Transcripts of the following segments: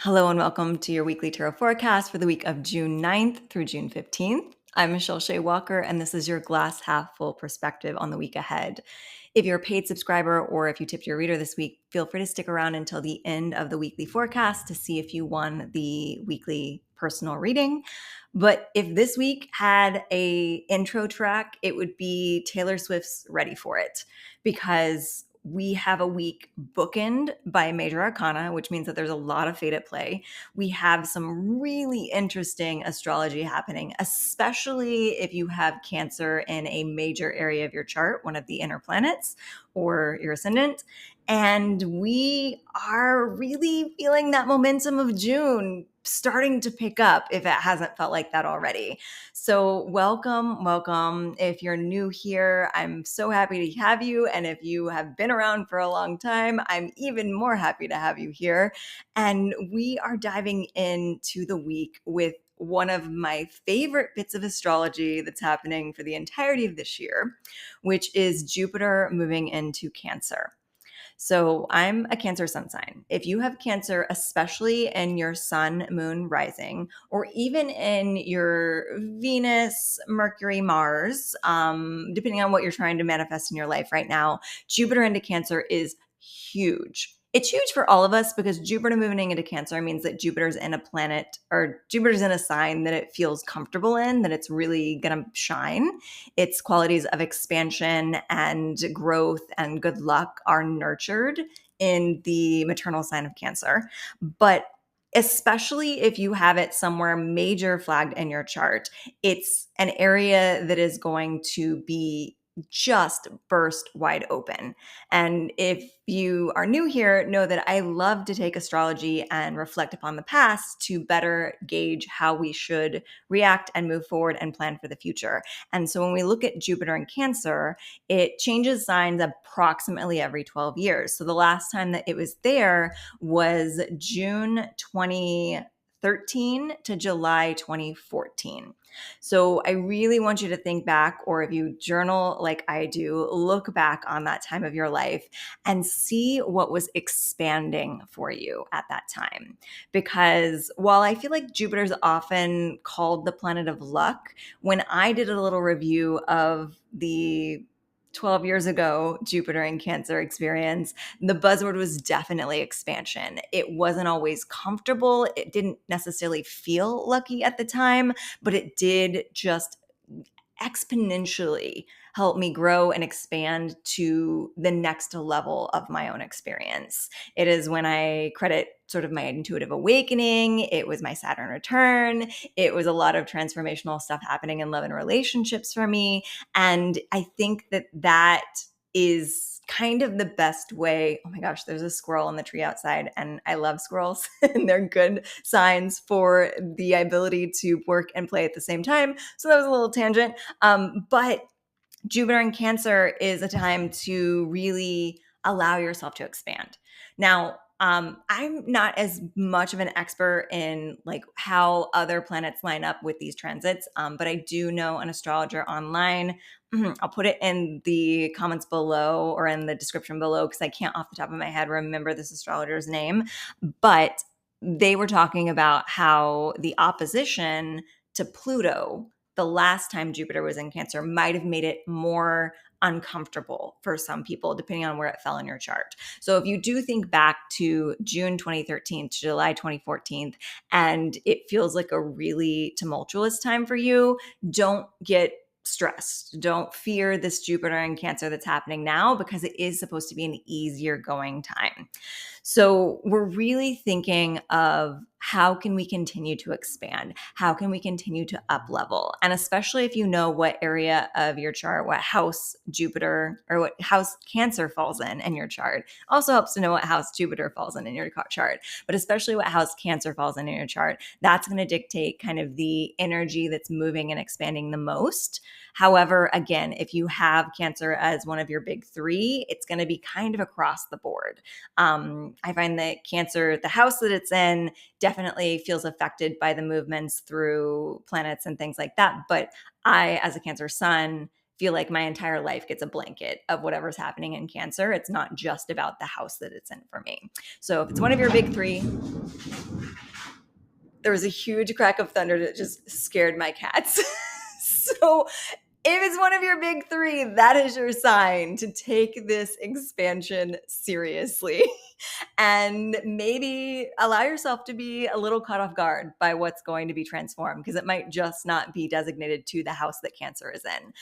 Hello and welcome to your weekly tarot forecast for the week of June 9th through June 15th. I'm Michelle Shea Walker, and this is your glass half full perspective on the week ahead. If you're a paid subscriber or if you tipped your reader this week, feel free to stick around until the end of the weekly forecast to see if you won the weekly personal reading. But if this week had a intro track, it would be Taylor Swift's Ready for It, because we have a week bookend by major arcana, which means that there's a lot of fate at play. We have some really interesting astrology happening, especially if you have Cancer in a major area of your chart, one of the inner planets or your ascendant. And we are really feeling that momentum of June starting to pick up if it hasn't felt like that already. So welcome. If you're new here, I'm so happy to have you. And if you have been around for a long time, I'm even more happy to have you here. And we are diving into the week with one of my favorite bits of astrology that's happening for the entirety of this year, which is Jupiter moving into Cancer. So I'm a Cancer sun sign. If you have Cancer, especially in your sun, moon, rising, or even in your Venus, Mercury, Mars, depending on what you're trying to manifest in your life right now, Jupiter into Cancer is huge. It's huge for all of us because Jupiter moving into Cancer means that Jupiter's in a planet or Jupiter's in a sign that it feels comfortable in, that it's really going to shine. Its qualities of expansion and growth and good luck are nurtured in the maternal sign of Cancer. But especially if you have it somewhere major flagged in your chart, it's an area that is going to be just burst wide open. And if you are new here, know that I love to take astrology and reflect upon the past to better gauge how we should react and move forward and plan for the future. And so when we look at Jupiter in Cancer, it changes signs approximately every 12 years. So the last time that it was there was June 2013 to July 2014. So I really want you to think back, or if you journal like I do, look back on that time of your life and see what was expanding for you at that time. Because while I feel like Jupiter's often called the planet of luck, when I did a little review of the 12 years ago Jupiter in Cancer experience, the buzzword was definitely expansion. It wasn't always comfortable. It didn't necessarily feel lucky at the time, but it did just exponentially help me grow and expand to the next level of my own experience. It is when I credit sort of my intuitive awakening. It was my Saturn return. It was a lot of transformational stuff happening in love and relationships for me. And I think that that is kind of the best way. Oh my gosh, there's a squirrel in the tree outside, and I love squirrels, and they're good signs for the ability to work and play at the same time. So that was a little tangent. But Jupiter in Cancer is a time to really allow yourself to expand. Now, I'm not as much of an expert in like how other planets line up with these transits, but I do know an astrologer online. I'll put it in the comments below or in the description below because I can't off the top of my head remember this astrologer's name. But they were talking about how the opposition to Pluto the last time Jupiter was in Cancer might have made it more uncomfortable for some people, depending on where it fell in your chart. So if you do think back to June 2013 to July 2014, and it feels like a really tumultuous time for you, don't get stressed. Don't fear this Jupiter in Cancer that's happening now because it is supposed to be an easier going time. So we're really thinking of how can we continue to expand? How can we continue to up level? And especially if you know what area of your chart, what house Jupiter or what house Cancer falls in your chart. Also helps to know what house Jupiter falls in your chart, but especially what house Cancer falls in your chart. That's going to dictate kind of the energy that's moving and expanding the most. However, again, if you have Cancer as one of your big three, it's going to be kind of across the board. I find that Cancer, the house that it's in, definitely feels affected by the movements through planets and things like that. But I, as a Cancer sun, feel like my entire life gets a blanket of whatever's happening in Cancer. It's not just about the house that it's in for me. So if it's one of your big three, there was a huge crack of thunder that just scared my cats. So if it's one of your big three, that is your sign to take this expansion seriously and maybe allow yourself to be a little caught off guard by what's going to be transformed, because it might just not be designated to the house that Cancer is in.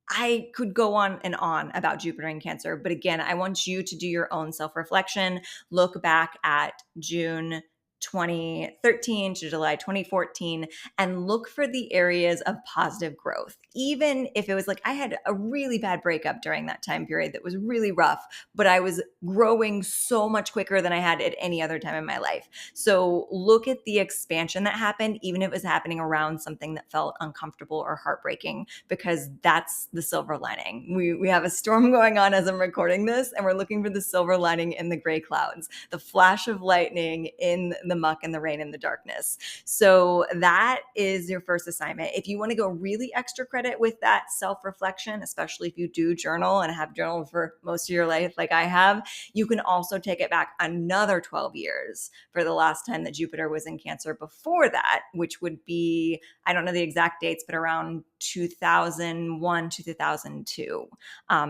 I could go on and on about Jupiter in Cancer, but again, I want you to do your own self-reflection. Look back at June 2013 to July 2014 and look for the areas of positive growth. Even if it was like I had a really bad breakup during that time period that was really rough, but I was growing so much quicker than I had at any other time in my life. So look at the expansion that happened, even if it was happening around something that felt uncomfortable or heartbreaking, because that's the silver lining. We have a storm going on as I'm recording this, and we're looking for the silver lining in the gray clouds, the flash of lightning in the muck and the rain and the darkness. So that is your first assignment. If you want to go really extra credit with that self-reflection, especially if you do journal and have journaled for most of your life like I have, you can also take it back another 12 years for the last time that Jupiter was in Cancer before that, which would be, I don't know the exact dates, but around 2001 to 2002.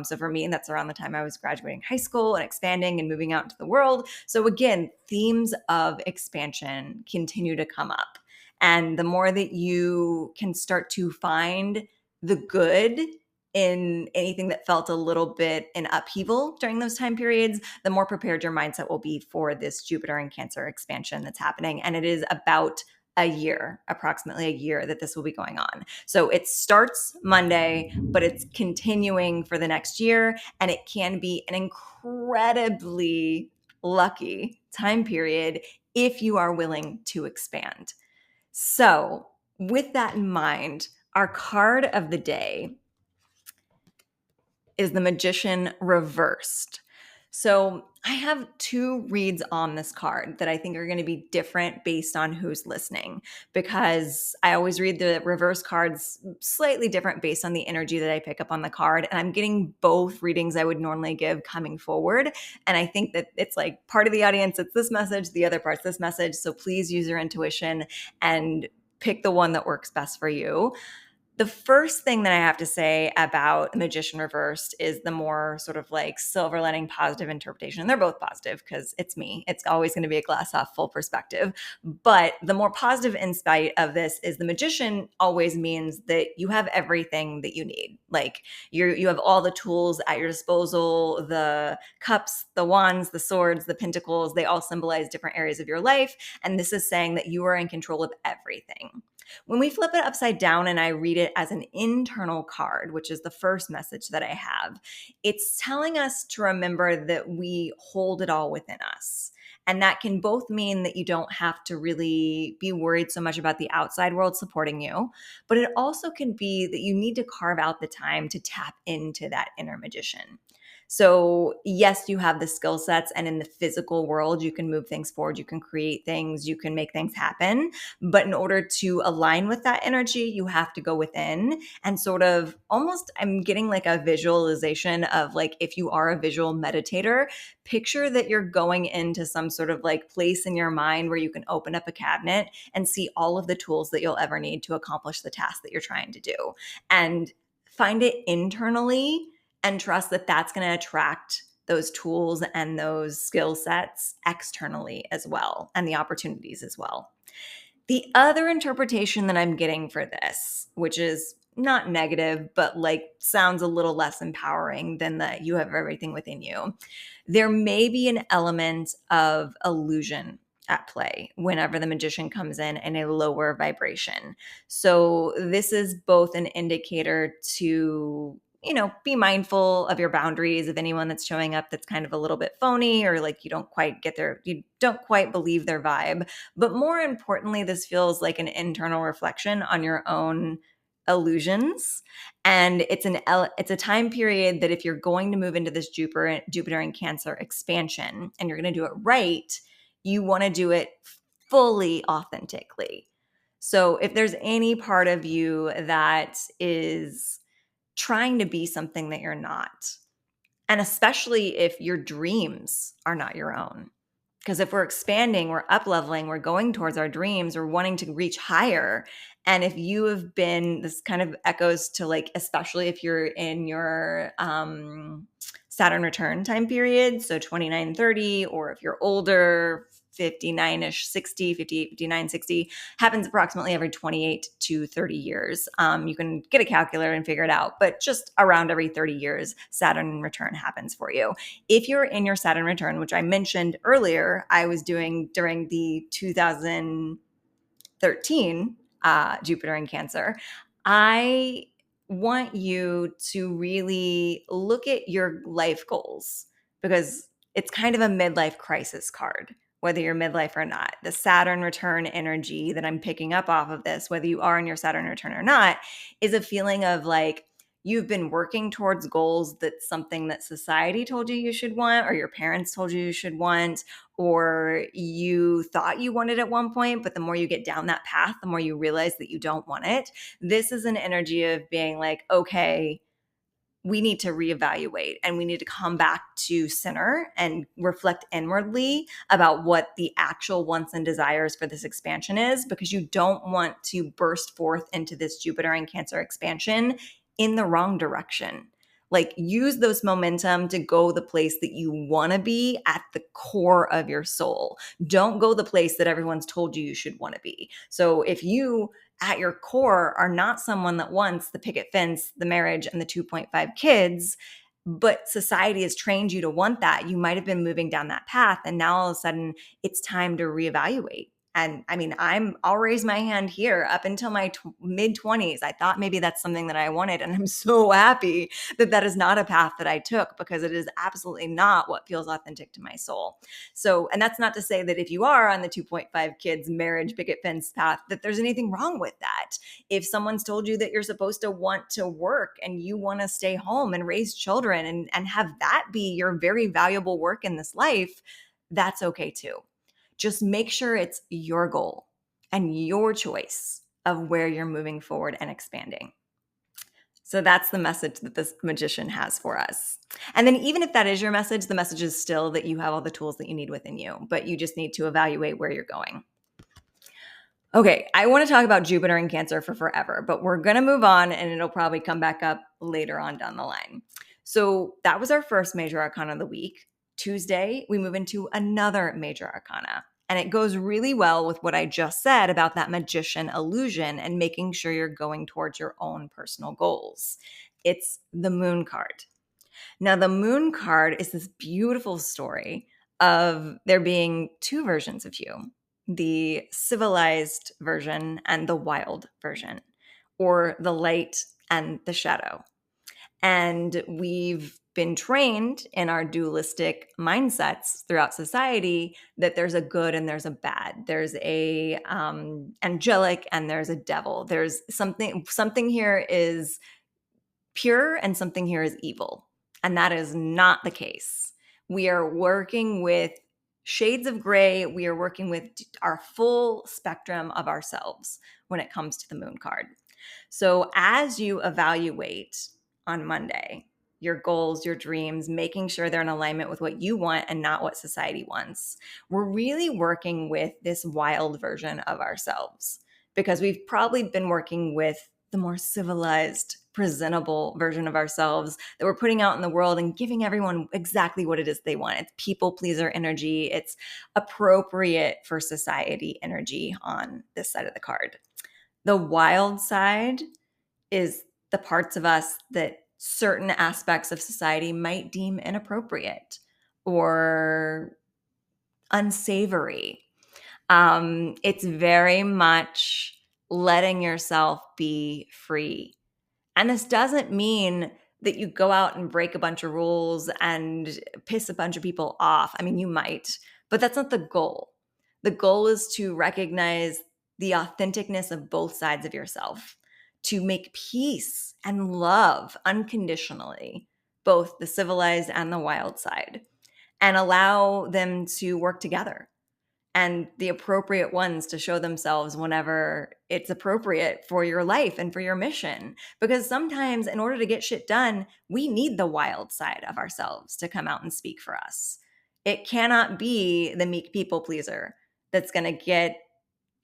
So for me, that's around the time I was graduating high school and expanding and moving out into the world. So again, themes of expansion continue to come up. And the more that you can start to find the good in anything that felt a little bit in upheaval during those time periods, the more prepared your mindset will be for this Jupiter and Cancer expansion that's happening. And it is about a year, approximately a year, that this will be going on. So it starts Monday, but it's continuing for the next year. And it can be an incredibly lucky time period if you are willing to expand. So with that in mind, our card of the day is the Magician reversed. So I have two reads on this card that I think are going to be different based on who's listening, because I always read the reverse cards slightly different based on the energy that I pick up on the card. And I'm getting both readings I would normally give coming forward. And I think that it's like part of the audience, it's this message, the other part's this message. So please use your intuition and pick the one that works best for you. The first thing that I have to say about the Magician reversed is the more sort of like silver lining positive interpretation. And they're both positive because it's me. It's always going to be a glass half full perspective. But the more positive insight of this is the Magician always means that you have everything that you need. Like you have all the tools at your disposal, the cups, the wands, the swords, the pentacles, they all symbolize different areas of your life. And this is saying that you are in control of everything. When we flip it upside down and I read it as an internal card, which is the first message that I have, it's telling us to remember that we hold it all within us. And that can both mean that you don't have to really be worried so much about the outside world supporting you, but it also can be that you need to carve out the time to tap into that inner magician. So yes, you have the skill sets, and in the physical world, you can move things forward, you can create things, you can make things happen. But in order to align with that energy, you have to go within and sort of almost, I'm getting like a visualization of like, if you are a visual meditator, picture that you're going into some sort of like place in your mind where you can open up a cabinet and see all of the tools that you'll ever need to accomplish the task that you're trying to do. And find it internally and trust that that's going to attract those tools and those skill sets externally as well, and the opportunities as well. The other interpretation that I'm getting for this, which is not negative, but like sounds a little less empowering than that you have everything within you, there may be an element of illusion at play whenever the magician comes in a lower vibration. So this is both an indicator to, be mindful of your boundaries, of anyone that's showing up that's kind of a little bit phony, or like you don't quite believe their vibe. But more importantly, this feels like an internal reflection on your own illusions. And it's a time period that if you're going to move into this Jupiter and Cancer expansion and you're going to do it right, you want to do it fully authentically. So if there's any part of you that is trying to be something that you're not. And especially if your dreams are not your own. Because if we're expanding, we're up leveling, we're going towards our dreams, we're wanting to reach higher. And if you have been, this kind of echoes to like, especially if you're in your Saturn return time period, so 29, 30, or if you're older, 59-ish, 60, 58, 59, 60, happens approximately every 28 to 30 years. You can get a calculator and figure it out, but just around every 30 years, Saturn return happens for you. If you're in your Saturn return, which I mentioned earlier, I was doing during the 2013 Jupiter in Cancer, I want you to really look at your life goals because it's kind of a midlife crisis card, whether you're midlife or not. The Saturn return energy that I'm picking up off of this, whether you are in your Saturn return or not, is a feeling of like, you've been working towards goals that's something that society told you should want, or your parents told you should want, or you thought you wanted at one point, but the more you get down that path, the more you realize that you don't want it. This is an energy of being like, okay, we need to reevaluate and we need to come back to center and reflect inwardly about what the actual wants and desires for this expansion is, because you don't want to burst forth into this Jupiter and Cancer expansion in the wrong direction. Like, use those momentum to go the place that you want to be at the core of your soul. Don't go the place that everyone's told you should want to be. So if you at your core are not someone that wants the picket fence, the marriage, and the 2.5 kids, but society has trained you to want that, you might have been moving down that path. And now all of a sudden it's time to reevaluate. And I mean, I'll raise my hand here. Up until my mid 20s, I thought maybe that's something that I wanted. And I'm so happy that that is not a path that I took, because it is absolutely not what feels authentic to my soul. So, and that's not to say that if you are on the 2.5 kids marriage picket fence path, that there's anything wrong with that. If someone's told you that you're supposed to want to work and you want to stay home and raise children and have that be your very valuable work in this life, that's okay too. Just make sure it's your goal and your choice of where you're moving forward and expanding. So that's the message that this magician has for us. And then even if that is your message, the message is still that you have all the tools that you need within you, but you just need to evaluate where you're going. Okay, I want to talk about Jupiter in Cancer for forever, but we're going to move on and it'll probably come back up later on down the line. So that was our first major arcana of the week. Tuesday, we move into another major arcana. And it goes really well with what I just said about that magician illusion and making sure you're going towards your own personal goals. It's the Moon card. Now, the Moon card is this beautiful story of there being two versions of you, the civilized version and the wild version, or the light and the shadow. And we've been trained in our dualistic mindsets throughout society that there's a good and there's a bad. There's a angelic and there's a devil. There's something here is pure and something here is evil. And that is not the case. We are working with shades of gray. We are working with our full spectrum of ourselves when it comes to the Moon card. So as you evaluate on Monday your goals, your dreams, making sure they're in alignment with what you want and not what society wants, we're really working with this wild version of ourselves, because we've probably been working with the more civilized, presentable version of ourselves that we're putting out in the world and giving everyone exactly what it is they want. It's people pleaser energy. It's appropriate for society energy on this side of the card. The wild side is the parts of us that certain aspects of society might deem inappropriate or unsavory. It's very much letting yourself be free. And this doesn't mean that you go out and break a bunch of rules and piss a bunch of people off. I mean, you might, but that's not the goal. The goal is to recognize the authenticness of both sides of yourself, to make peace and love unconditionally, both the civilized and the wild side, and allow them to work together. and the appropriate ones to show themselves whenever it's appropriate for your life and for your mission. Because sometimes, in order to get shit done, we need the wild side of ourselves to come out and speak for us. It cannot be the meek people pleaser that's going to get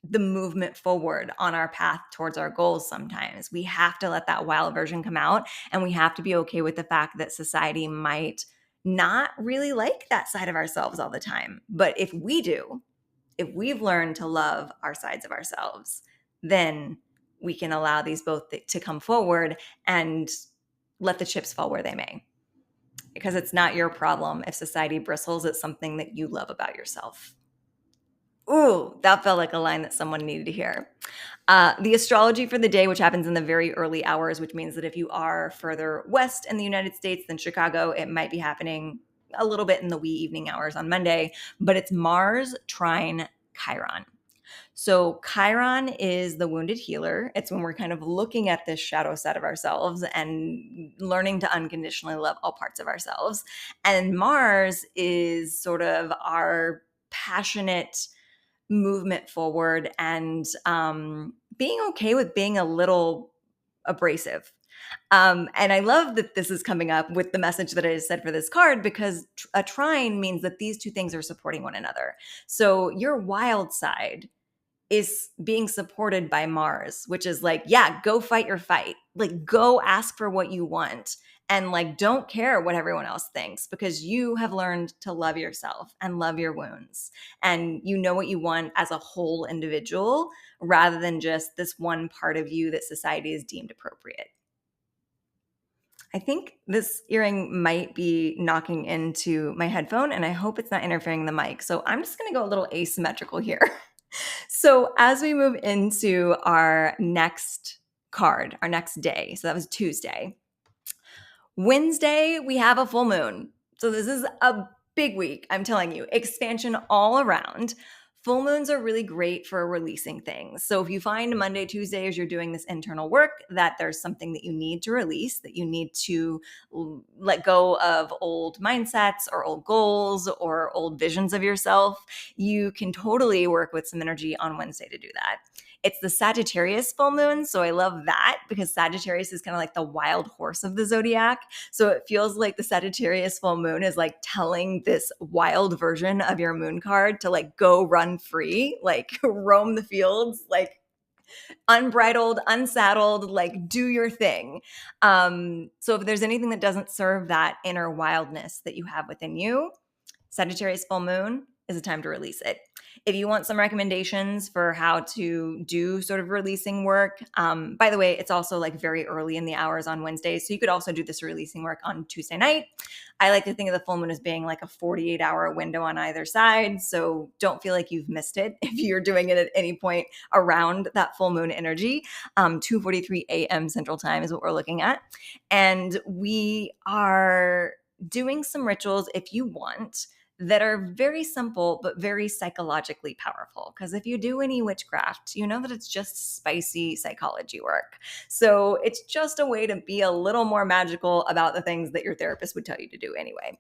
the movement forward on our path towards our goals. Sometimes we have to let that wild version come out, and we have to be okay with the fact that society might not really like that side of ourselves all the time. But if we do, if we've learned to love our sides of ourselves, then we can allow these both to come forward and let the chips fall where they may. Because it's not your problem if society bristles at something that you love about yourself. Ooh, that felt like a line that someone needed to hear. The astrology for the day, which happens in the very early hours, which means that if you are further west in the United States than Chicago, it might be happening a little bit in the wee evening hours on Monday, but it's Mars trine Chiron. So Chiron is the wounded healer. It's when we're kind of looking at this shadow side of ourselves and learning to unconditionally love all parts of ourselves. And Mars is sort of our passionate movement forward and being okay with being a little abrasive. And I love that this is coming up with the message that I just said for this card, because a trine means that these two things are supporting one another. So your wild side is being supported by Mars, which is like, yeah, go fight your fight. Like, go ask for what you want. And like, don't care what everyone else thinks, because you have learned to love yourself and love your wounds. And you know what you want as a whole individual, rather than just this one part of you that society has deemed appropriate. I think this earring might be knocking into my headphone, and I hope it's not interfering the mic. So I'm just going to go a little asymmetrical here. So as we move into our next card, our next day, so that was Tuesday. Wednesday, we have a full moon. So this is a big week, I'm telling you. Expansion all around. Full moons are really great for releasing things. So if you find Monday, Tuesday, as you're doing this internal work, that there's something that you need to release, that you need to let go of old mindsets or old goals or old visions of yourself, you can totally work with some energy on Wednesday to do that. It's the Sagittarius full moon. So I love that, because Sagittarius is kind of like the wild horse of the zodiac. So it feels like the Sagittarius full moon is like telling this wild version of your moon card to like go run free, like roam the fields, like unbridled, unsaddled, like do your thing. So if there's anything that doesn't serve that inner wildness that you have within you, Sagittarius full moon is a time to release it. If you want some recommendations for how to do sort of releasing work, by the way, it's also like very early in the hours on Wednesdays. So you could also do this releasing work on Tuesday night. I like to think of the full moon as being like a 48-hour window on either side. So don't feel like you've missed it if you're doing it at any point around that full moon energy. 2:43 a.m. Central Time is what we're looking at. And we are doing some rituals, if you want, that are very simple but very psychologically powerful. Because if you do any witchcraft, you know that it's just spicy psychology work. So it's just a way to be a little more magical about the things that your therapist would tell you to do anyway.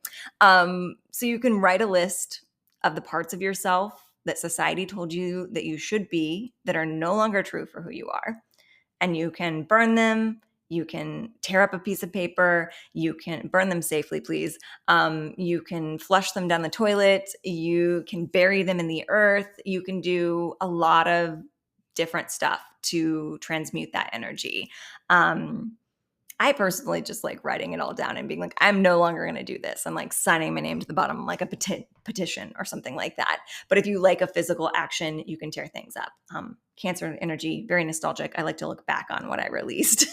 So you can write a list of the parts of yourself that society told you that you should be, that are no longer true for who you are. And you can burn them. You can tear up a piece of paper. You can burn them safely, please. You can flush them down the toilet. You can bury them in the earth. You can do a lot of different stuff to transmute that energy. I personally just like writing it all down and being like, I'm no longer going to do this. I'm like signing my name to the bottom, like a petition or something like that. But if you like a physical action, you can tear things up. Cancer energy, very nostalgic. I like to look back on what I released.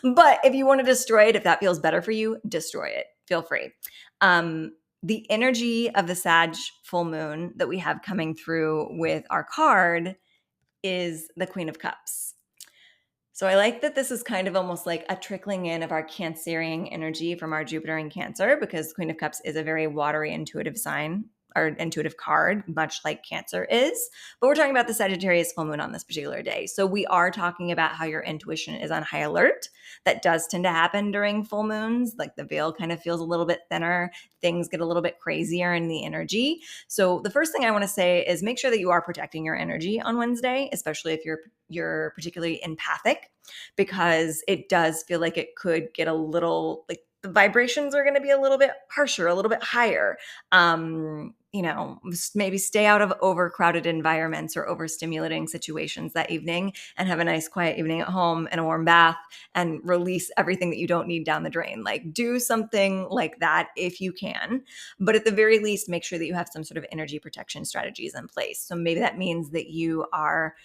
But if you want to destroy it, if that feels better for you, destroy it. Feel free. The energy of the Sag full moon that we have coming through with our card is the Queen of Cups. So I like that this is kind of almost like a trickling in of our Cancerian energy from our Jupiter in Cancer, because Queen of Cups is a very watery, intuitive sign. our intuitive card, much like Cancer is. But we're talking about the Sagittarius full moon on this particular day. So we are talking about how your intuition is on high alert. That does tend to happen during full moons. Like the veil kind of feels a little bit thinner. Things get a little bit crazier in the energy. So the first thing I want to say is make sure that you are protecting your energy on Wednesday, especially if you're particularly empathic, because it does feel like it could get a little like the vibrations are going to be a little bit harsher, a little bit higher. Maybe stay out of overcrowded environments or overstimulating situations that evening and have a nice quiet evening at home and a warm bath and release everything that you don't need down the drain. Like do something like that if you can. But at the very least, make sure that you have some sort of energy protection strategies in place. So maybe that means that you are,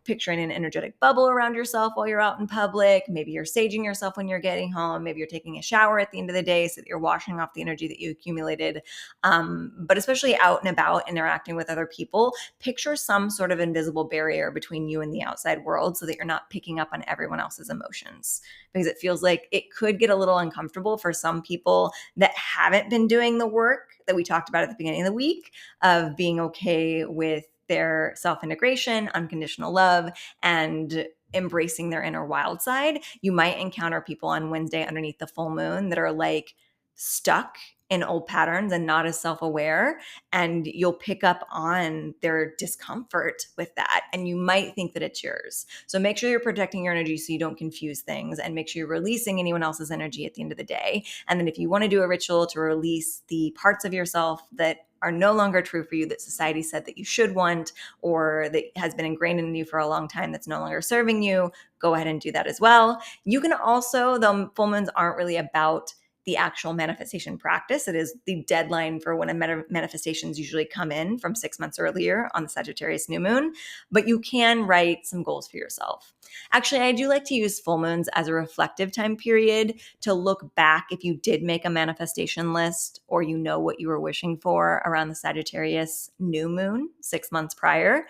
picturing an energetic bubble around yourself while you're out in public. Maybe you're saging yourself when you're getting home. Maybe you're taking a shower at the end of the day so that you're washing off the energy that you accumulated. But especially out and about interacting with other people, picture some sort of invisible barrier between you and the outside world so that you're not picking up on everyone else's emotions, because it feels like it could get a little uncomfortable for some people that haven't been doing the work that we talked about at the beginning of the week of being okay with their self-integration, unconditional love, and embracing their inner wild side. You might encounter people on Wednesday underneath the full moon that are like stuck in old patterns and not as self-aware, and you'll pick up on their discomfort with that, and you might think that it's yours. So make sure you're protecting your energy so you don't confuse things, and make sure you're releasing anyone else's energy at the end of the day. And then if you want to do a ritual to release the parts of yourself that are no longer true for you, that society said that you should want, or that has been ingrained in you for a long time that's no longer serving you, go ahead and do that as well. You can also, the full moons aren't really about the actual manifestation practice. It is the deadline for when manifestations usually come in from 6 months earlier on the Sagittarius new moon, but you can write some goals for yourself. Actually, I do like to use full moons as a reflective time period to look back if you did make a manifestation list or you know what you were wishing for around the Sagittarius new moon 6 months prior.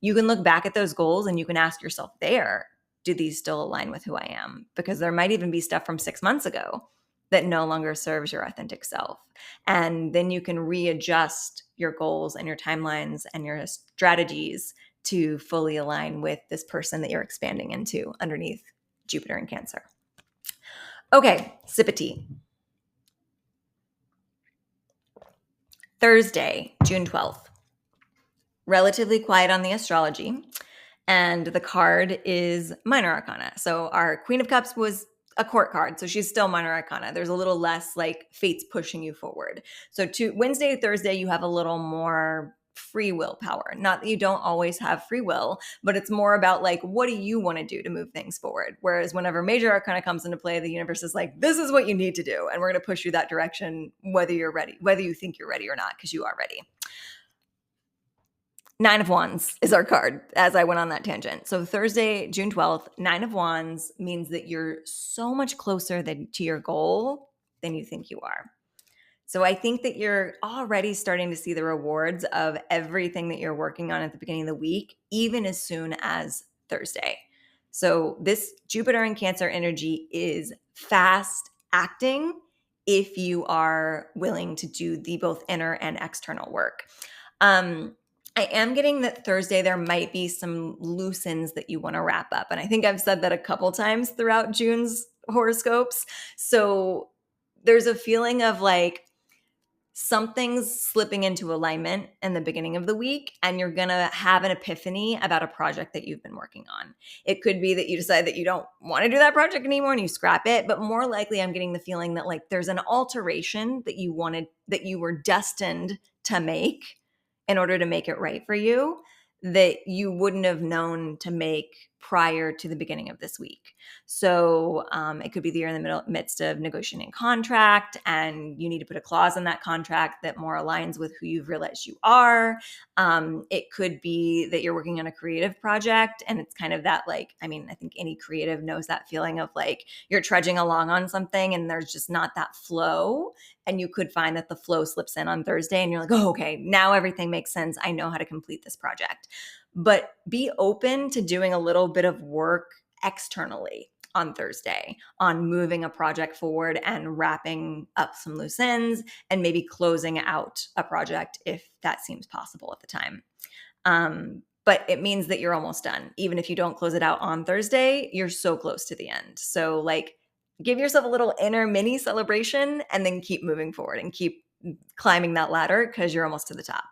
You can look back at those goals and you can ask yourself there, do these still align with who I am? Because there might even be stuff from 6 months ago that no longer serves your authentic self. And then you can readjust your goals and your timelines and your strategies to fully align with this person that you're expanding into underneath Jupiter in Cancer. Okay, sip of tea. Thursday, June 12th. Relatively quiet on the astrology. And the card is Minor Arcana. So our Queen of Cups was a court card, so she's still Minor Arcana. There's a little less like fate's pushing you forward. So to Wednesday, Thursday, you have a little more free will power. Not that you don't always have free will, but it's more about like, what do you want to do to move things forward? Whereas whenever Major Arcana comes into play, the universe is like, this is what you need to do. And we're going to push you that direction, whether you're ready, whether you think you're ready or not, because you are ready. 9 of Wands is our card as I went on that tangent. So Thursday, June 12th, 9 of Wands means that you're so much closer to your goal than you think you are. So I think that you're already starting to see the rewards of everything that you're working on at the beginning of the week, even as soon as Thursday. So this Jupiter and Cancer energy is fast acting if you are willing to do the both inner and external work. I am getting that Thursday there might be some loose ends that you want to wrap up. And I think I've said that a couple times throughout June's horoscopes. So there's a feeling of like something's slipping into alignment in the beginning of the week, and you're going to have an epiphany about a project that you've been working on. It could be that you decide that you don't want to do that project anymore and you scrap it, but more likely I'm getting the feeling that like there's an alteration that you were destined to make in order to make it right for you that you wouldn't have known to make prior to the beginning of this week. So it could be that you're in the midst of negotiating a contract and you need to put a clause in that contract that more aligns with who you've realized you are. It could be that you're working on a creative project and it's kind of that like, I think any creative knows that feeling of like you're trudging along on something and there's just not that flow. And you could find that the flow slips in on Thursday and you're like, oh, okay, now everything makes sense. I know how to complete this project. But be open to doing a little bit of work externally. on Thursday on moving a project forward and wrapping up some loose ends and maybe closing out a project if that seems possible at the time. But it means that you're almost done. Even if you don't close it out on Thursday, you're so close to the end. So like give yourself a little inner mini celebration and then keep moving forward and keep climbing that ladder because you're almost to the top.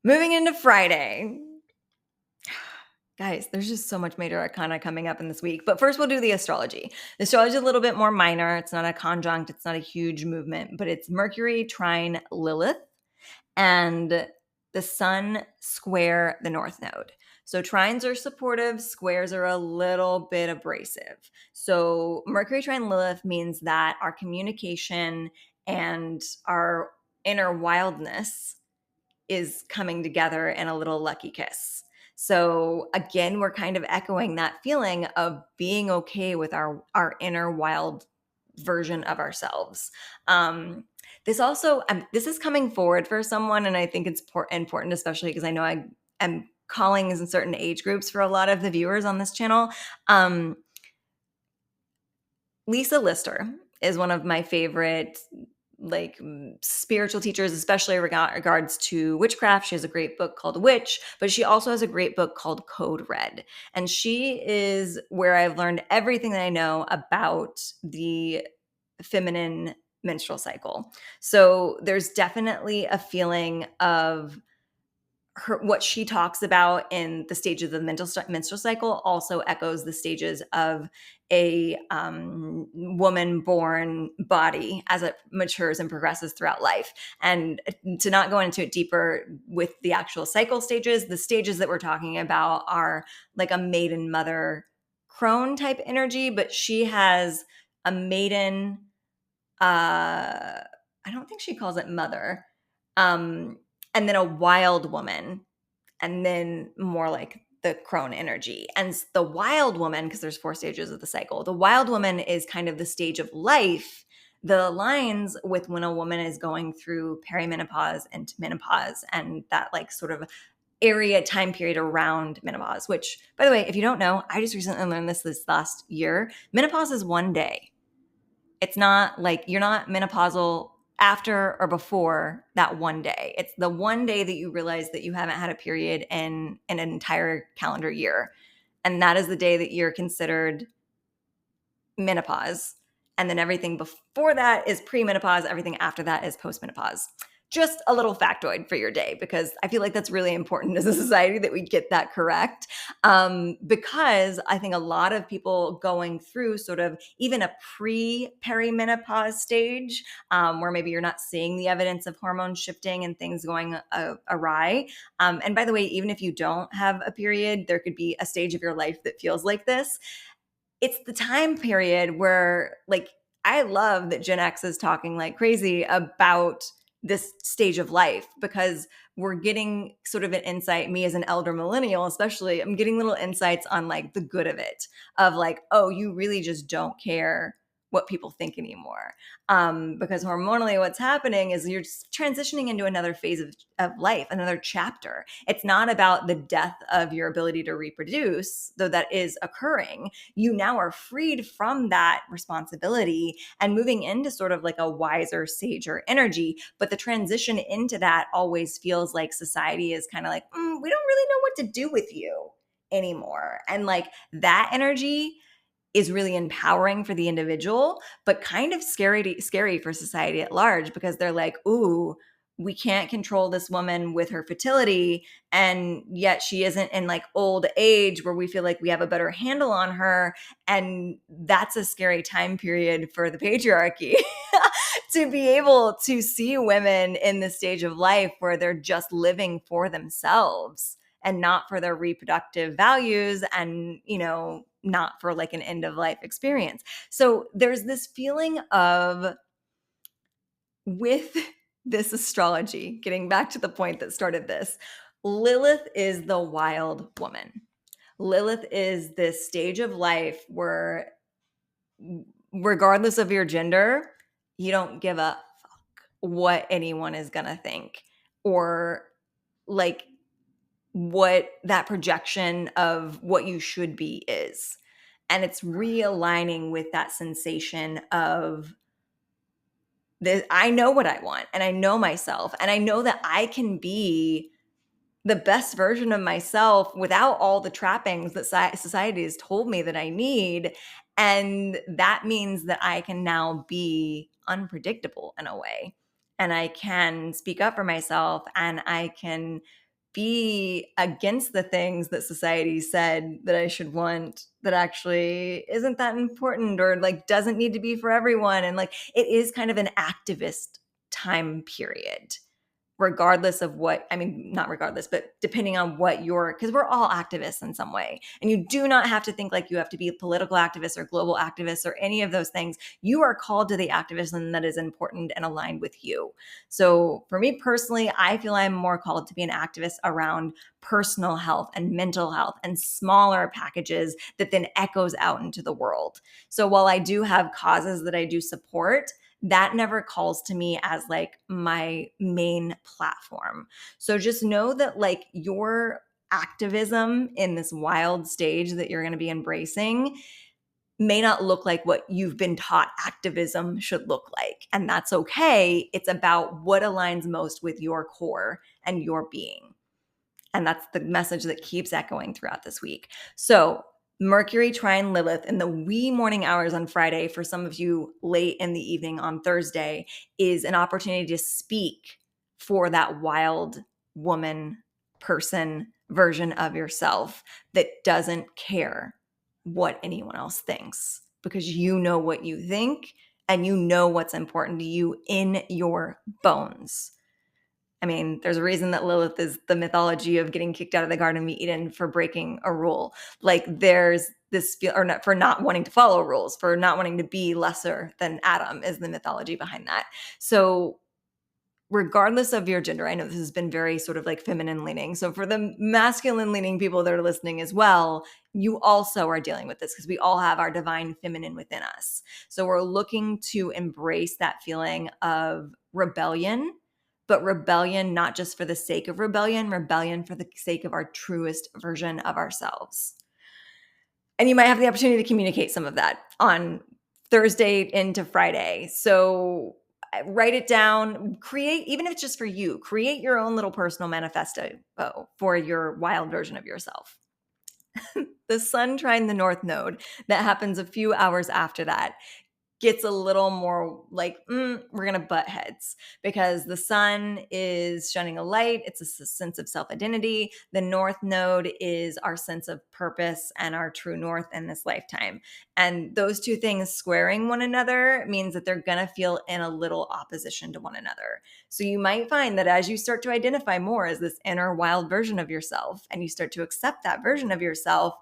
Moving into Friday. Guys, there's just so much major arcana coming up in this week. But first, we'll do the astrology. The astrology is a little bit more minor. It's not a conjunct. It's not a huge movement, but it's Mercury trine Lilith and the sun square the North Node. So trines are supportive, squares are a little bit abrasive. So Mercury trine Lilith means that our communication and our inner wildness is coming together in a little lucky kiss. So again, we're kind of echoing that feeling of being okay with our inner wild version of ourselves. This also, this is coming forward for someone, and I think it's important, especially because I know I am calling in certain age groups for a lot of the viewers on this channel. Lisa Lister is one of my favorite like spiritual teachers, especially regards to witchcraft. She has a great book called Witch, but she also has a great book called Code Red. And she is where I've learned everything that I know about the feminine menstrual cycle. So there's definitely a feeling of what she talks about in the stages of the menstrual cycle also echoes the stages of a woman-born body as it matures and progresses throughout life. And to not go into it deeper with the actual cycle stages, the stages that we're talking about are like a maiden mother crone type energy, but she has a maiden, I don't think she calls it mother, and then a wild woman, and then more like the crone energy. And the wild woman, because there's 4 stages of the cycle, the wild woman is kind of the stage of life that aligns with when a woman is going through perimenopause and menopause, and that like sort of area time period around menopause, which by the way, if you don't know, I just recently learned this last year. Menopause is 1 day. It's not like you're not menopausal after or before that 1 day. It's the 1 day that you realize that you haven't had a period in an entire calendar year. And that is the day that you're considered menopause. And then everything before that is premenopause. Everything after that is postmenopause. Just a little factoid for your day, because I feel like that's really important as a society that we get that correct. Because I think a lot of people going through sort of even a pre-perimenopause stage, where maybe you're not seeing the evidence of hormone shifting and things going awry. And by the way, even if you don't have a period, there could be a stage of your life that feels like this. It's the time period where, like, I love that Gen X is talking like crazy about this stage of life, because we're getting sort of an insight, me as an elder millennial especially, I'm getting little insights on like the good of it, of like, oh, you really just don't care what people think anymore. Because hormonally what's happening is you're just transitioning into another phase of life, another chapter. It's not about the death of your ability to reproduce, though that is occurring. You now are freed from that responsibility and moving into sort of like a wiser, sager energy. But the transition into that always feels like society is kind of like, we don't really know what to do with you anymore. And like that energy is really empowering for the individual, but kind of scary for society at large, because they're like, ooh, we can't control this woman with her fertility, and yet she isn't in like old age where we feel like we have a better handle on her. And that's a scary time period for the patriarchy to be able to see women in this stage of life where they're just living for themselves and not for their reproductive values, and, you know, not for like an end of life experience. So there's this feeling of, with this astrology, getting back to the point that started this, Lilith is the wild woman. Lilith is this stage of life where, regardless of your gender, you don't give a fuck what anyone is going to think, or like what that projection of what you should be is. And it's realigning with that sensation of I know what I want, and I know myself, and I know that I can be the best version of myself without all the trappings that society has told me that I need. And that means that I can now be unpredictable in a way. And I can speak up for myself, and I can be against the things that society said that I should want that actually isn't that important, or like doesn't need to be for everyone. And like it is kind of an activist time period, regardless of what, I mean, not regardless, but depending on what because we're all activists in some way. And you do not have to think like you have to be a political activist or global activist or any of those things. You are called to the activism that is important and aligned with you. So for me personally, I feel I'm more called to be an activist around personal health and mental health and smaller packages that then echoes out into the world. So while I do have causes that I do support, that never calls to me as like my main platform. So just know that like your activism in this wild stage that you're going to be embracing may not look like what you've been taught activism should look like. And that's okay. It's about what aligns most with your core and your being. And that's the message that keeps echoing throughout this week. So Mercury trine Lilith in the wee morning hours on Friday, for some of you late in the evening on Thursday, is an opportunity to speak for that wild woman, person version of yourself that doesn't care what anyone else thinks, because you know what you think and you know what's important to you in your bones. I mean, there's a reason that Lilith is the mythology of getting kicked out of the Garden of Eden for breaking a rule. Like there's this for not wanting to follow rules, for not wanting to be lesser than Adam is the mythology behind that. So regardless of your gender, I know this has been very sort of like feminine leaning. So for the masculine leaning people that are listening as well, you also are dealing with this because we all have our divine feminine within us. So we're looking to embrace that feeling of rebellion, but rebellion not just for the sake of rebellion for the sake of our truest version of ourselves. And you might have the opportunity to communicate some of that on Thursday into Friday. So write it down, create, even if it's just for you, create your own little personal manifesto for your wild version of yourself. The Sun trine the North Node that happens a few hours after that gets a little more like, we're going to butt heads, because the sun is shining a light. It's a sense of self-identity. The North Node is our sense of purpose and our true north in this lifetime. And those two things squaring one another means that they're going to feel in a little opposition to one another. So you might find that as you start to identify more as this inner wild version of yourself, and you start to accept that version of yourself,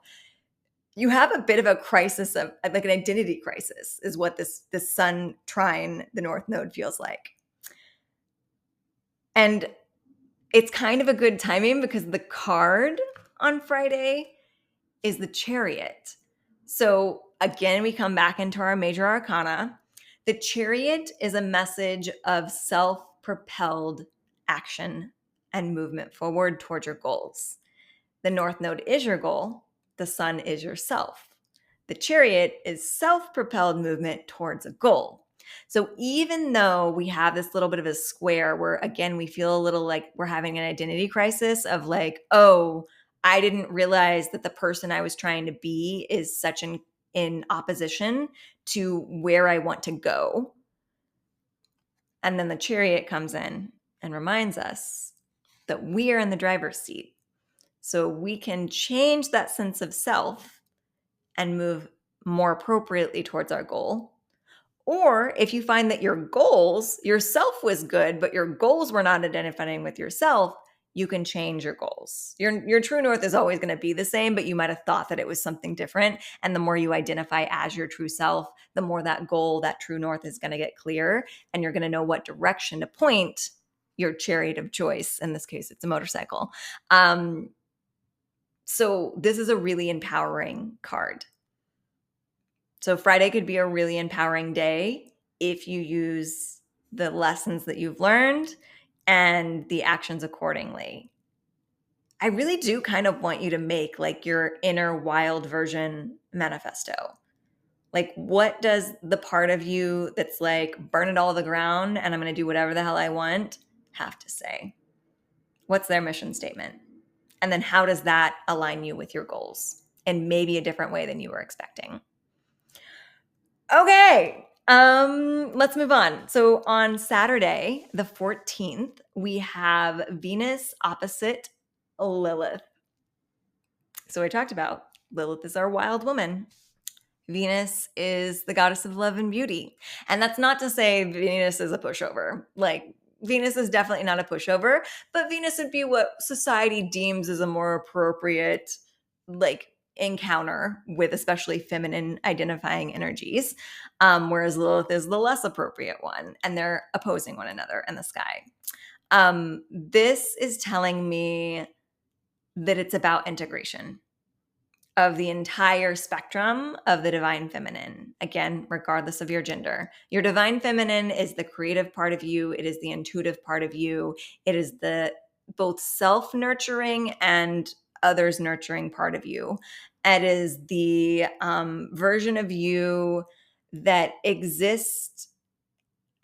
you have a bit of a crisis of like an identity crisis is what this sun trine the North Node feels like. And it's kind of a good timing because the card on Friday is the Chariot. So again, we come back into our major arcana. The Chariot is a message of self-propelled action and movement forward towards your goals. The North Node is your goal. The sun is yourself. The Chariot is self-propelled movement towards a goal. So even though we have this little bit of a square where, again, we feel a little like we're having an identity crisis of like, oh, I didn't realize that the person I was trying to be is such in opposition to where I want to go. And then the Chariot comes in and reminds us that we are in the driver's seat. So we can change that sense of self and move more appropriately towards our goal. Or if you find that your goals, yourself was good, but your goals were not identifying with yourself, you can change your goals. Your true north is always going to be the same, but you might have thought that it was something different. And the more you identify as your true self, the more that goal, that true north is going to get clear, and you're going to know what direction to point your chariot of choice. In this case, it's a motorcycle. So this is a really empowering card. So Friday could be a really empowering day if you use the lessons that you've learned and the actions accordingly. I really do kind of want you to make like your inner wild version manifesto. Like, what does the part of you that's like, burn it all to the ground and I'm going to do whatever the hell I want have to say? What's their mission statement? And then how does that align you with your goals in maybe a different way than you were expecting? Okay. Let's move on. So on Saturday, the 14th, we have Venus opposite Lilith. So I talked about Lilith is our wild woman. Venus is the goddess of love and beauty. And that's not to say Venus is a pushover. Like, Venus is definitely not a pushover, but Venus would be what society deems as a more appropriate, like, encounter with especially feminine identifying energies. Whereas Lilith is the less appropriate one, and they're opposing one another in the sky. This is telling me that it's about integration of the entire spectrum of the divine feminine. Again, regardless of your gender. Your divine feminine is the creative part of you. It is the intuitive part of you. It is the both self-nurturing and others nurturing part of you. It is the version of you that exists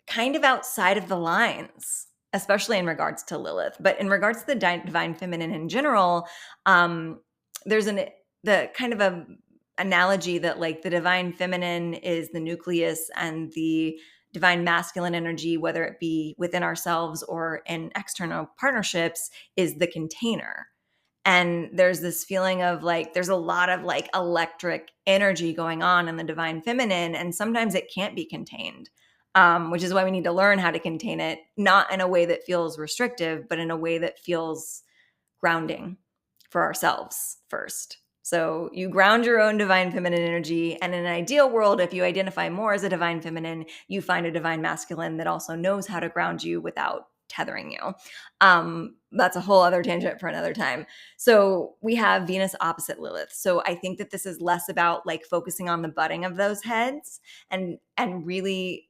kind of outside of the lines, especially in regards to Lilith. But in regards to the divine feminine in general, there's the kind of a analogy that like the divine feminine is the nucleus and the divine masculine energy, whether it be within ourselves or in external partnerships, is the container. And there's this feeling of like there's a lot of like electric energy going on in the divine feminine, and sometimes it can't be contained, which is why we need to learn how to contain it, not in a way that feels restrictive, but in a way that feels grounding for ourselves first. So you ground your own divine feminine energy. And in an ideal world, if you identify more as a divine feminine, you find a divine masculine that also knows how to ground you without tethering you. That's a whole other tangent for another time. So we have Venus opposite Lilith. So I think that this is less about like focusing on the butting of those heads and really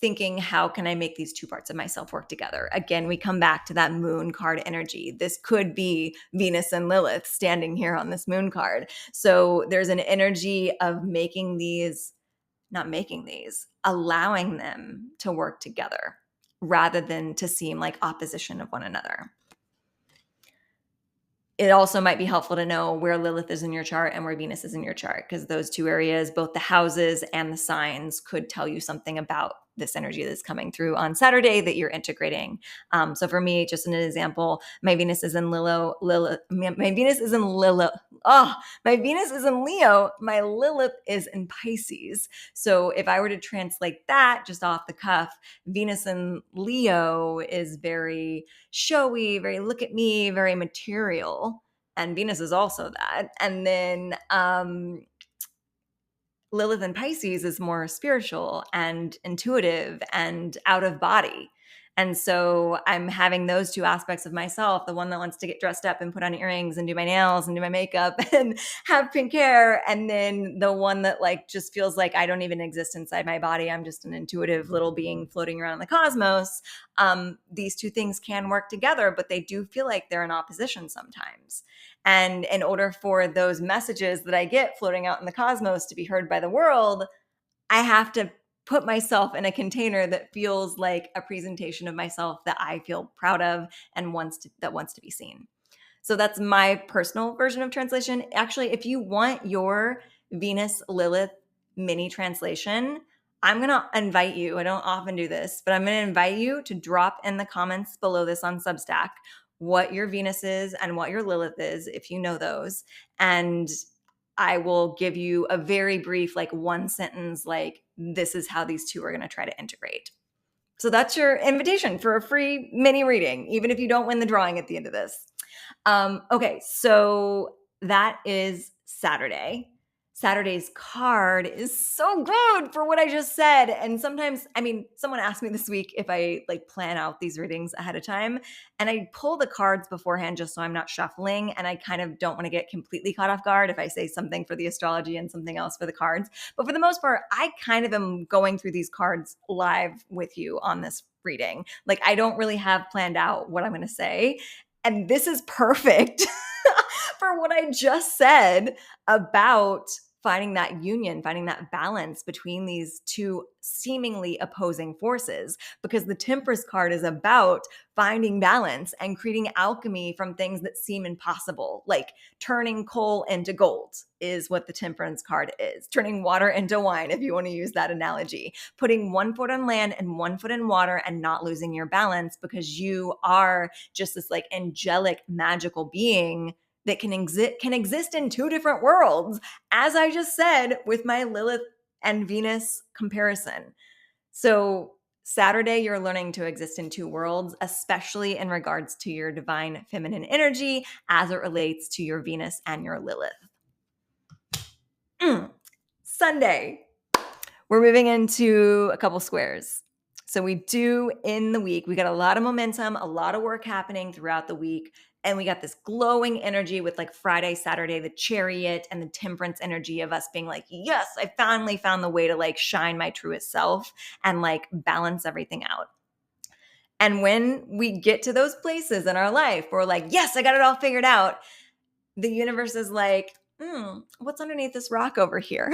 thinking, how can I make these two parts of myself work together? Again, we come back to that moon card energy. This could be Venus and Lilith standing here on this moon card. So there's an energy of allowing them to work together rather than to seem like opposition of one another. It also might be helpful to know where Lilith is in your chart and where Venus is in your chart, because those two areas, both the houses and the signs, could tell you something about this energy that's coming through on Saturday that you're integrating. So for me, just an example, my Venus is in Lilo. My Venus is in Lilo. My Venus is in Leo. My Lilith is in Pisces. So if I were to translate that just off the cuff, Venus in Leo is very showy, very look at me, very material. And Venus is also that. And then Lilith in Pisces is more spiritual and intuitive and out of body. And so I'm having those two aspects of myself, the one that wants to get dressed up and put on earrings and do my nails and do my makeup and have pink hair. And then the one that like just feels like I don't even exist inside my body. I'm just an intuitive little being floating around in the cosmos. These two things can work together, but they do feel like they're in opposition sometimes. And in order for those messages that I get floating out in the cosmos to be heard by the world, I have to put myself in a container that feels like a presentation of myself that I feel proud of and wants to be seen. So that's my personal version of translation. Actually, if you want your Venus Lilith mini translation, I'm going to invite you. I don't often do this, but I'm going to invite you to drop in the comments below this on Substack what your Venus is and what your Lilith is, if you know those. And I will give you a very brief, like one sentence, like this is how these two are going to try to integrate. So that's your invitation for a free mini reading, even if you don't win the drawing at the end of this. Okay, so that is Saturday. Saturday's card is so good for what I just said. And sometimes, someone asked me this week if I like plan out these readings ahead of time, and I pull the cards beforehand just so I'm not shuffling. And I kind of don't want to get completely caught off guard if I say something for the astrology and something else for the cards. But for the most part, I kind of am going through these cards live with you on this reading. Like I don't really have planned out what I'm going to say. And this is perfect for what I just said about finding that union, finding that balance between these two seemingly opposing forces, because the Temperance card is about finding balance and creating alchemy from things that seem impossible, like turning coal into gold is what the Temperance card is. Turning water into wine, if you want to use that analogy. Putting one foot on land and one foot in water and not losing your balance, because you are just this like angelic, magical being that can exist in two different worlds, as I just said with my Lilith and Venus comparison. So Saturday, you're learning to exist in two worlds, especially in regards to your divine feminine energy as it relates to your Venus and your Lilith. Sunday, we're moving into a couple squares. So we do in the week, we got a lot of momentum, a lot of work happening throughout the week. And we got this glowing energy with like Friday, Saturday, the chariot and the temperance energy of us being like, yes, I finally found the way to like shine my truest self and like balance everything out. And when we get to those places in our life, we're like, yes, I got it all figured out. The universe is like, what's underneath this rock over here?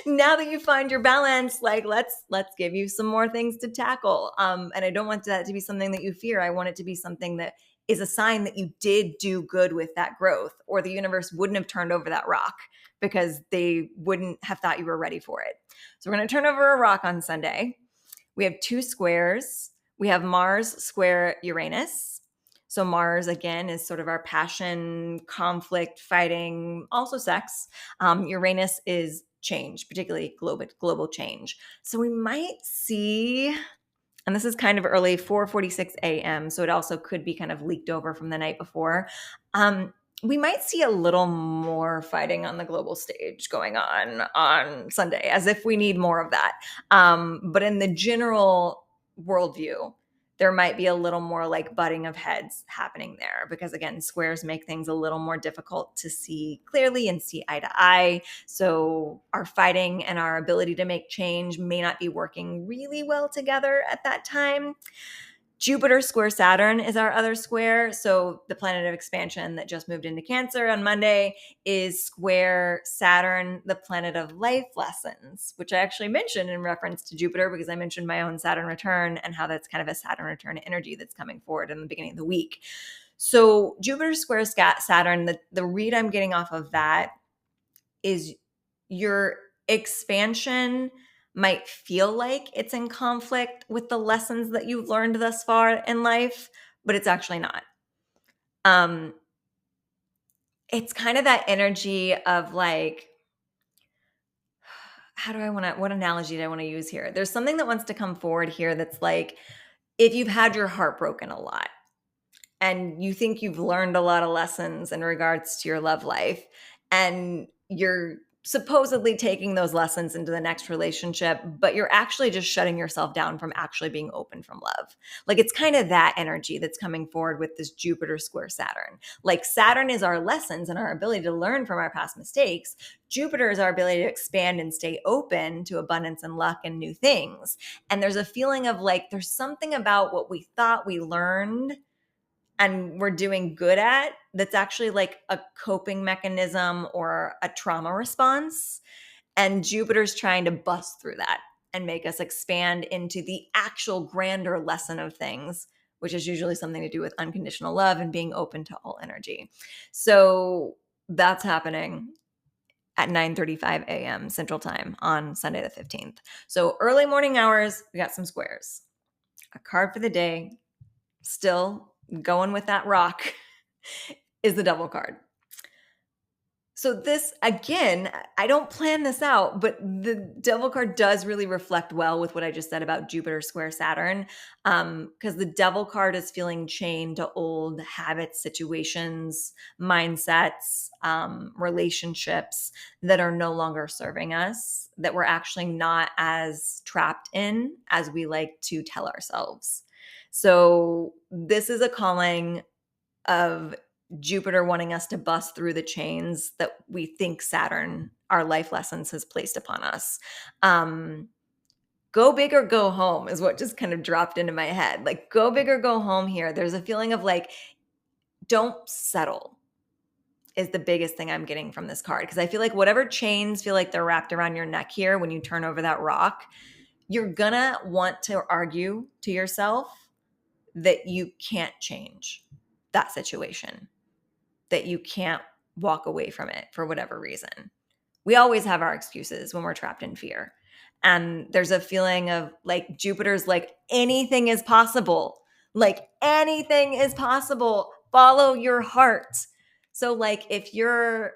Now that you find your balance, like let's give you some more things to tackle. And I don't want that to be something that you fear. I want it to be something that is a sign that you did do good with that growth, or the universe wouldn't have turned over that rock because they wouldn't have thought you were ready for it. So we're going to turn over a rock on Sunday. We have two squares. We have Mars square Uranus. So Mars, again, is sort of our passion, conflict, fighting, also sex. Uranus is change, particularly global change. So we might see, and this is kind of early, 4:46 a.m., so it also could be kind of leaked over from the night before. We might see a little more fighting on the global stage going on Sunday, as if we need more of that. But in the general worldview, there might be a little more like butting of heads happening there, because again, squares make things a little more difficult to see clearly and see eye to eye. So our fighting and our ability to make change may not be working really well together at that time. Jupiter square Saturn is our other square. So the planet of expansion that just moved into Cancer on Monday is square Saturn, the planet of life lessons, which I actually mentioned in reference to Jupiter because I mentioned my own Saturn return and how that's kind of a Saturn return energy that's coming forward in the beginning of the week. So Jupiter square Saturn, the read I'm getting off of that is your expansion might feel like it's in conflict with the lessons that you've learned thus far in life, but it's actually not. It's kind of that energy of like, what analogy do I want to use here? There's something that wants to come forward here that's like, if you've had your heart broken a lot and you think you've learned a lot of lessons in regards to your love life, and you're supposedly taking those lessons into the next relationship, but you're actually just shutting yourself down from actually being open from love. Like it's kind of that energy that's coming forward with this Jupiter square Saturn. Like Saturn is our lessons and our ability to learn from our past mistakes. Jupiter is our ability to expand and stay open to abundance and luck and new things. And there's a feeling of like, there's something about what we thought we learned and we're doing good at that's actually like a coping mechanism or a trauma response. And Jupiter's trying to bust through that and make us expand into the actual grander lesson of things, which is usually something to do with unconditional love and being open to all energy. So that's happening at 9:35 a.m. Central Time on Sunday the 15th. So early morning hours, we got some squares. A card for the day, still going with that rock, is the Devil card. So this, again, I don't plan this out, but the Devil card does really reflect well with what I just said about Jupiter square Saturn, because the Devil card is feeling chained to old habits, situations, mindsets, relationships that are no longer serving us, that we're actually not as trapped in as we like to tell ourselves. So this is a calling of Jupiter wanting us to bust through the chains that we think Saturn, our life lessons, has placed upon us. Go big or go home is what just kind of dropped into my head. Like, go big or go home here. There's a feeling of like, don't settle is the biggest thing I'm getting from this card. Because I feel like whatever chains feel like they're wrapped around your neck here when you turn over that rock, you're gonna want to argue to yourself that you can't change that situation, that you can't walk away from it for whatever reason. We always have our excuses when we're trapped in fear. And there's a feeling of like Jupiter's like anything is possible. Like anything is possible. Follow your heart. So like if you're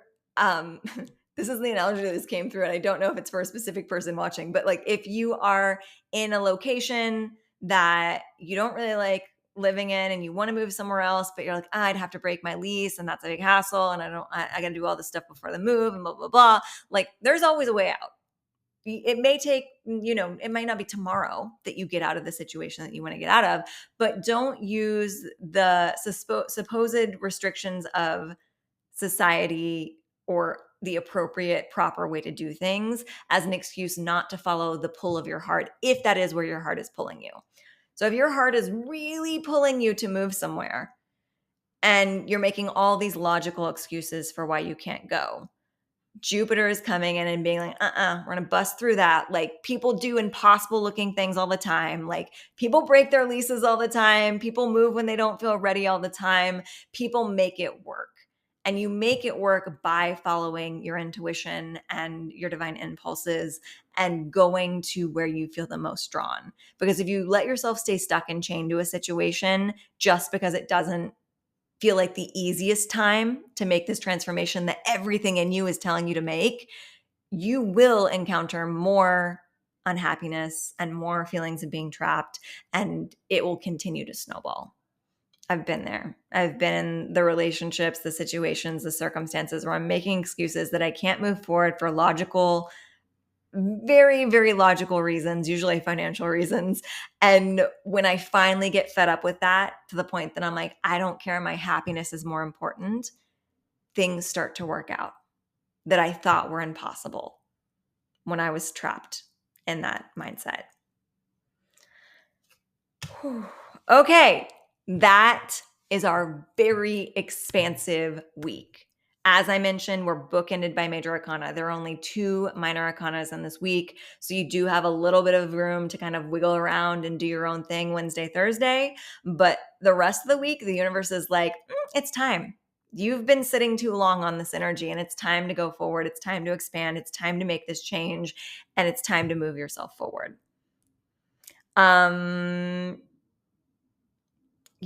this is the analogy that this came through and I don't know if it's for a specific person watching, but like if you are in a location that you don't really like living in and you want to move somewhere else, but you're like, I'd have to break my lease and that's a big hassle. And I got to do all this stuff before the move and blah, blah, blah. Like there's always a way out. It may take, it might not be tomorrow that you get out of the situation that you want to get out of, but don't use the supposed restrictions of society or the appropriate, proper way to do things as an excuse not to follow the pull of your heart, if that is where your heart is pulling you. So if your heart is really pulling you to move somewhere and you're making all these logical excuses for why you can't go, Jupiter is coming in and being like, we're going to bust through that. Like people do impossible looking things all the time. Like people break their leases all the time. People move when they don't feel ready all the time. People make it work. And you make it work by following your intuition and your divine impulses and going to where you feel the most drawn. Because if you let yourself stay stuck and chained to a situation just because it doesn't feel like the easiest time to make this transformation that everything in you is telling you to make, you will encounter more unhappiness and more feelings of being trapped, and it will continue to snowball. I've been there. I've been in the relationships, the situations, the circumstances where I'm making excuses that I can't move forward for logical, very, very logical reasons, usually financial reasons. And when I finally get fed up with that to the point that I'm like, I don't care, my happiness is more important, things start to work out that I thought were impossible when I was trapped in that mindset. Okay, that is our very expansive week. As I mentioned, we're bookended by major arcana. There are only 2 minor arcanas in this week. So you do have a little bit of room to kind of wiggle around and do your own thing Wednesday, Thursday. But the rest of the week, the universe is like, it's time. You've been sitting too long on this energy and it's time to go forward. It's time to expand. It's time to make this change and it's time to move yourself forward.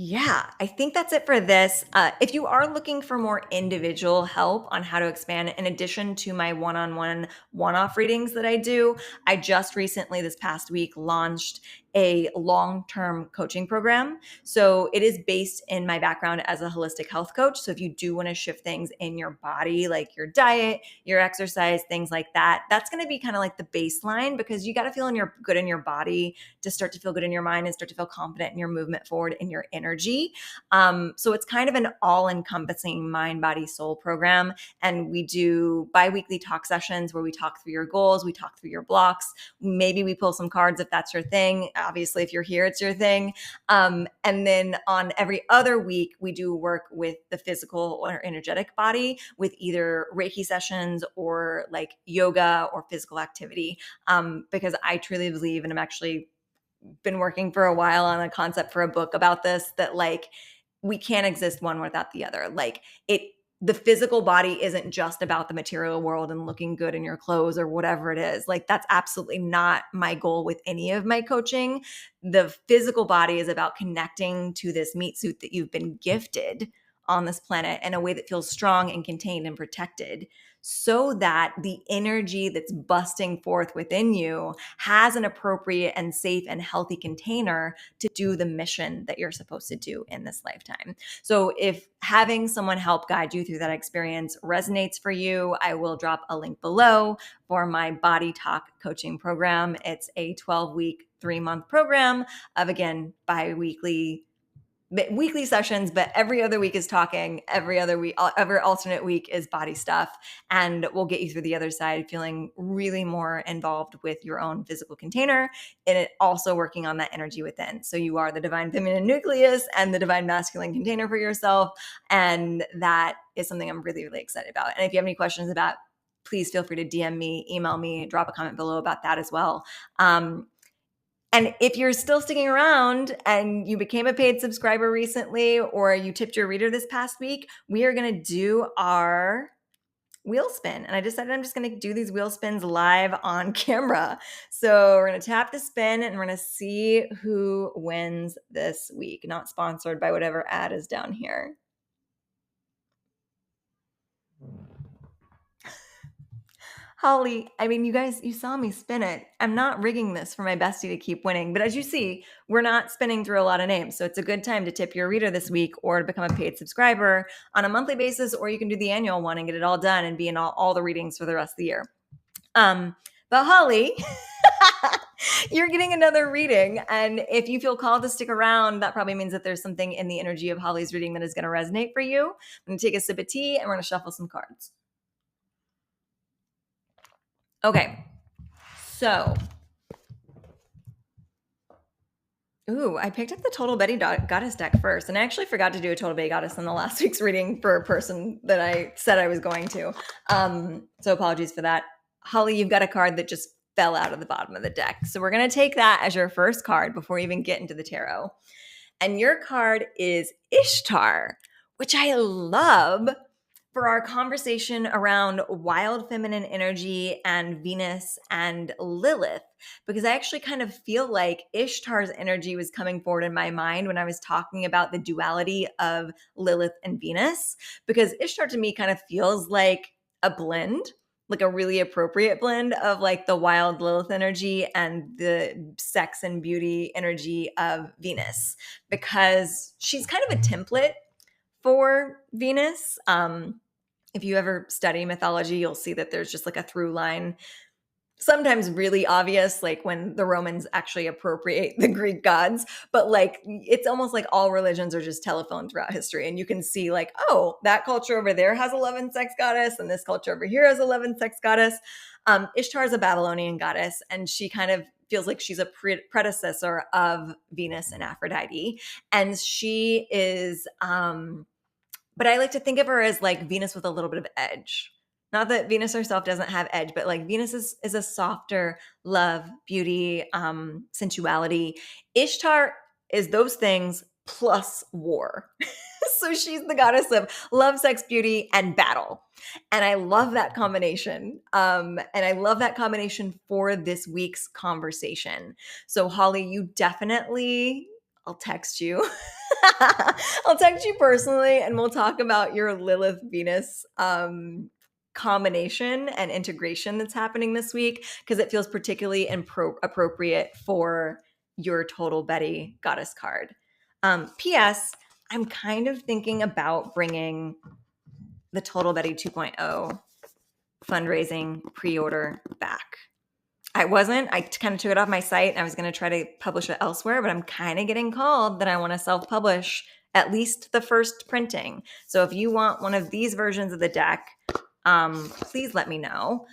Yeah, I think that's it for this. If you are looking for more individual help on how to expand, in addition to my one-on-one, one-off readings that I do, I just recently, this past week, launched a long-term coaching program. So it is based in my background as a holistic health coach. So if you do want to shift things in your body, like your diet, your exercise, things like that, that's going to be kind of like the baseline, because you got to feel good in your body to start to feel good in your mind and start to feel confident in your movement forward in your energy. So it's kind of an all-encompassing mind, body, soul program. And we do bi-weekly talk sessions where we talk through your goals, we talk through your blocks. Maybe we pull some cards if that's your thing. Obviously, if you're here, it's your thing. And then on every other week, we do work with the physical or energetic body with either Reiki sessions or like yoga or physical activity. Because I truly believe, and I'm actually been working for a while on a concept for a book about this, that like we can't exist one without the other. Like the physical body isn't just about the material world and looking good in your clothes or whatever it is. Like that's absolutely not my goal with any of my coaching. The physical body is about connecting to this meat suit that you've been gifted on this planet in a way that feels strong and contained and protected, so that the energy that's busting forth within you has an appropriate and safe and healthy container to do the mission that you're supposed to do in this lifetime. So if having someone help guide you through that experience resonates for you, I will drop a link below for my Body Talk coaching program. It's a 12-week, 3-month program of, again, bi-weekly weekly sessions, but every other week is talking. Every other week, every alternate week is body stuff. And we'll get you through the other side feeling really more involved with your own physical container, and it also working on that energy within. So you are the divine feminine nucleus and the divine masculine container for yourself. And that is something I'm really, really excited about. And if you have any questions about, please feel free to DM me, email me, drop a comment below about that as well. And if you're still sticking around and you became a paid subscriber recently, or you tipped your reader this past week, we are going to do our wheel spin. And I decided I'm just going to do these wheel spins live on camera. So we're going to tap the spin and we're going to see who wins this week. Not sponsored by whatever ad is down here. Holly, I mean, you guys, you saw me spin it. I'm not rigging this for my bestie to keep winning. But as you see, we're not spinning through a lot of names. So it's a good time to tip your reader this week or to become a paid subscriber on a monthly basis, or you can do the annual one and get it all done and be in all the readings for the rest of the year. But Holly, you're getting another reading. And if you feel called to stick around, that probably means that there's something in the energy of Holly's reading that is going to resonate for you. I'm going to take a sip of tea and we're going to shuffle some cards. Okay, so, I picked up the Total Betty Goddess deck first, and I actually forgot to do a Total Betty Goddess in the last week's reading for a person that I said I was going to. So apologies for that. Holly, you've got a card that just fell out of the bottom of the deck. So we're going to take that as your first card before we even get into the tarot. And your card is Ishtar, which I love for our conversation around wild feminine energy and Venus and Lilith, because I actually kind of feel like Ishtar's energy was coming forward in my mind when I was talking about the duality of Lilith and Venus, because Ishtar to me kind of feels like a blend, like a really appropriate blend of like the wild Lilith energy and the sex and beauty energy of Venus, because she's kind of a template for Venus. If you ever study mythology, you'll see that there's just like a through line, sometimes really obvious, like when the Romans actually appropriate the Greek gods, but like it's almost like all religions are just telephoned throughout history. And you can see like, oh, that culture over there has a love and sex goddess, and this culture over here has a love and sex goddess. Ishtar is a Babylonian goddess, and she kind of feels like she's a predecessor of Venus and Aphrodite. And she is, but I like to think of her as like Venus with a little bit of edge. Not that Venus herself doesn't have edge, but like Venus is a softer love, beauty, sensuality. Ishtar is those things plus war. So she's the goddess of love, sex, beauty, and battle. And I love that combination. And I love that combination for this week's conversation. So Holly, you definitely, I'll text you. I'll text you personally and we'll talk about your Lilith Venus combination and integration that's happening this week, because it feels particularly appropriate for your Total Betty Goddess card. P.S. I'm kind of thinking about bringing the Total Betty 2.0 fundraising pre-order back. I kind of took it off my site and I was going to try to publish it elsewhere, but I'm kind of getting called that I want to self-publish at least the first printing. So if you want one of these versions of the deck, please let me know.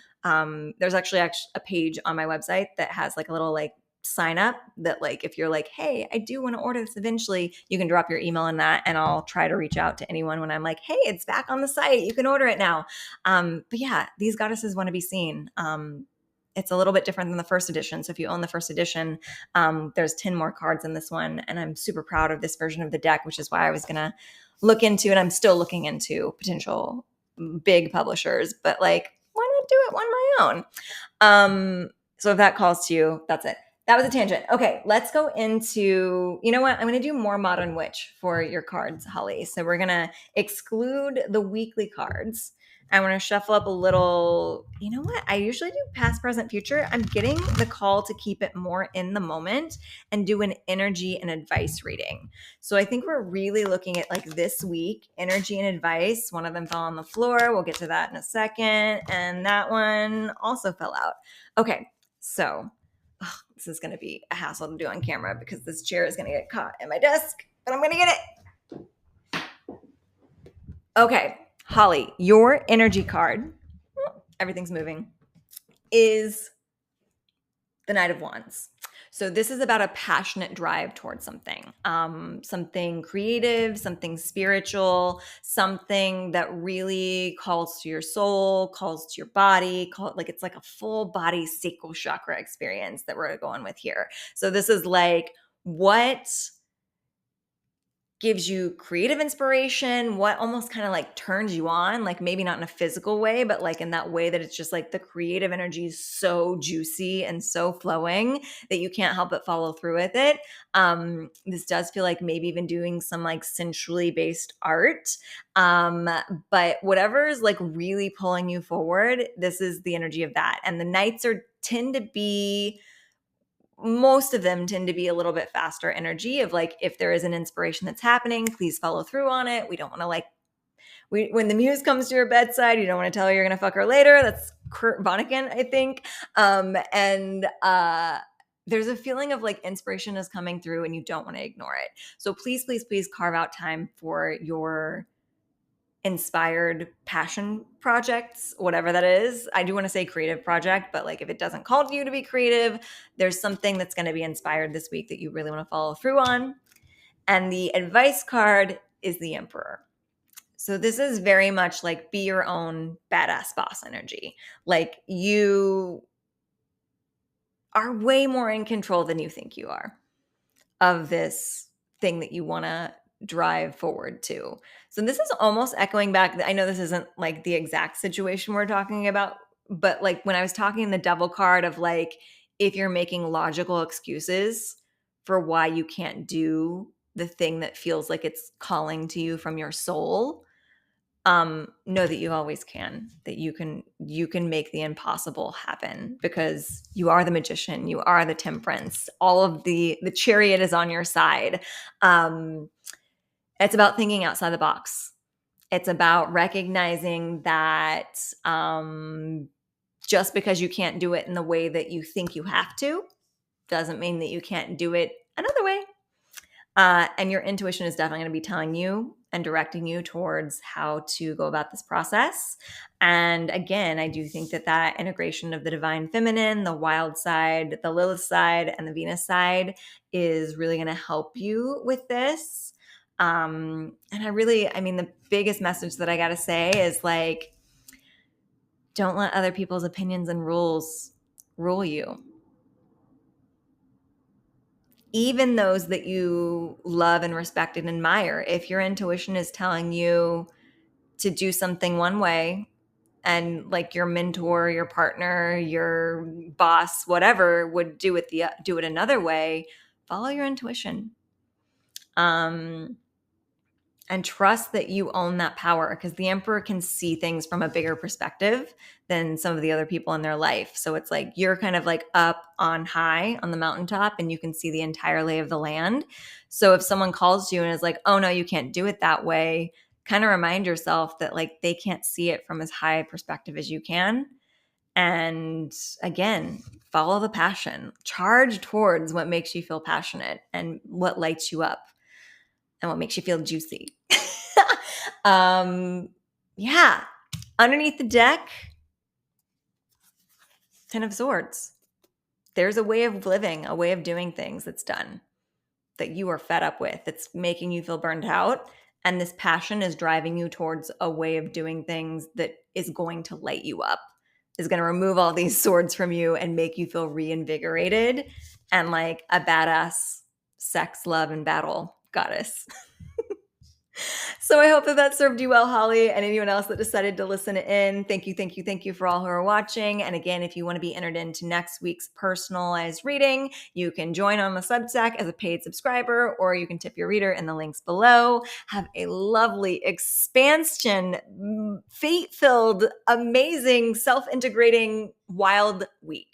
There's actually a page on my website that has like a little like sign up that like, if you're like, hey, I do want to order this eventually, you can drop your email in that and I'll try to reach out to anyone when I'm like, hey, it's back on the site. You can order it now. But yeah, these goddesses want to be seen. It's a little bit different than the first edition. So if you own the first edition, there's 10 more cards in this one. And I'm super proud of this version of the deck, which is why I was going to look into, and I'm still looking into potential big publishers, but like, why not do it on my own? So if that calls to you, that's it. That was a tangent. Okay, let's go into, you know what? I'm going to do more Modern Witch for your cards, Holly. So we're going to exclude the weekly cards. I want to shuffle up a little, you know what? I usually do past, present, future. I'm getting the call to keep it more in the moment and do an energy and advice reading. So I think we're really looking at like this week, energy and advice. One of them fell on the floor. We'll get to that in a second. And that one also fell out. Okay, so this is going to be a hassle to do on camera because this chair is going to get caught in my desk. but I'm going to get it. Okay, Holly, your energy card, everything's moving, is the Knight of Wands. So this is about a passionate drive towards something, something creative, something spiritual, something that really calls to your soul, calls to your body, like it's like a full body sacral chakra experience that we're going with here. So this is like what gives you creative inspiration, what almost kind of like turns you on, like maybe not in a physical way, but like in that way that it's just like the creative energy is so juicy and so flowing that you can't help but follow through with it. This does feel like maybe even doing some like sensually based art. But whatever is like really pulling you forward, this is the energy of that. And the nights most of them tend to be a little bit faster energy of like, if there is an inspiration that's happening, please follow through on it. We don't want to like, when the muse comes to your bedside, you don't want to tell her you're going to fuck her later. That's Kurt Vonnegut, I think. There's a feeling of like inspiration is coming through and you don't want to ignore it. So please, please, please carve out time for your inspired passion projects, whatever that is. I do want to say creative project, but like if it doesn't call to you to be creative, there's something that's going to be inspired this week that you really want to follow through on. And the advice card is the Emperor. So this is very much like be your own badass boss energy. Like you are way more in control than you think you are of this thing that you want to drive forward to. So this is almost echoing back. I know this isn't like the exact situation we're talking about, but like when I was talking the devil card of like, if you're making logical excuses for why you can't do the thing that feels like it's calling to you from your soul, know that you always can, that you can make the impossible happen because you are the magician, you are the temperance, all of the chariot is on your side. It's about thinking outside the box. It's about recognizing that just because you can't do it in the way that you think you have to doesn't mean that you can't do it another way. And your intuition is definitely going to be telling you and directing you towards how to go about this process. And again, I do think that integration of the divine feminine, the wild side, the Lilith side, and the Venus side is really going to help you with this. And the biggest message that I got to say is like, don't let other people's opinions and rules rule you. Even those that you love and respect and admire, if your intuition is telling you to do something one way and like your mentor, your partner, your boss, whatever would do it another way, follow your intuition. And trust that you own that power because the Emperor can see things from a bigger perspective than some of the other people in their life. So it's like you're kind of like up on high on the mountaintop and you can see the entire lay of the land. So if someone calls you and is like, oh no, you can't do it that way, kind of remind yourself that like they can't see it from as high a perspective as you can. And again, follow the passion. Charge towards what makes you feel passionate and what lights you up and what makes you feel juicy. Yeah. Underneath the deck, 10 of Swords. There's a way of living, a way of doing things that's done that you are fed up with. It's making you feel burned out. And this passion is driving you towards a way of doing things that is going to light you up, is going to remove all these swords from you and make you feel reinvigorated and like a badass sex, love, and battle goddess. So I hope that served you well, Holly, and anyone else that decided to listen in. Thank you for all who are watching. And again, if you want to be entered into next week's personalized reading, you can join on the Substack as a paid subscriber, or you can tip your reader in the links below. Have a lovely, expansion, fate-filled, amazing, self-integrating, wild week.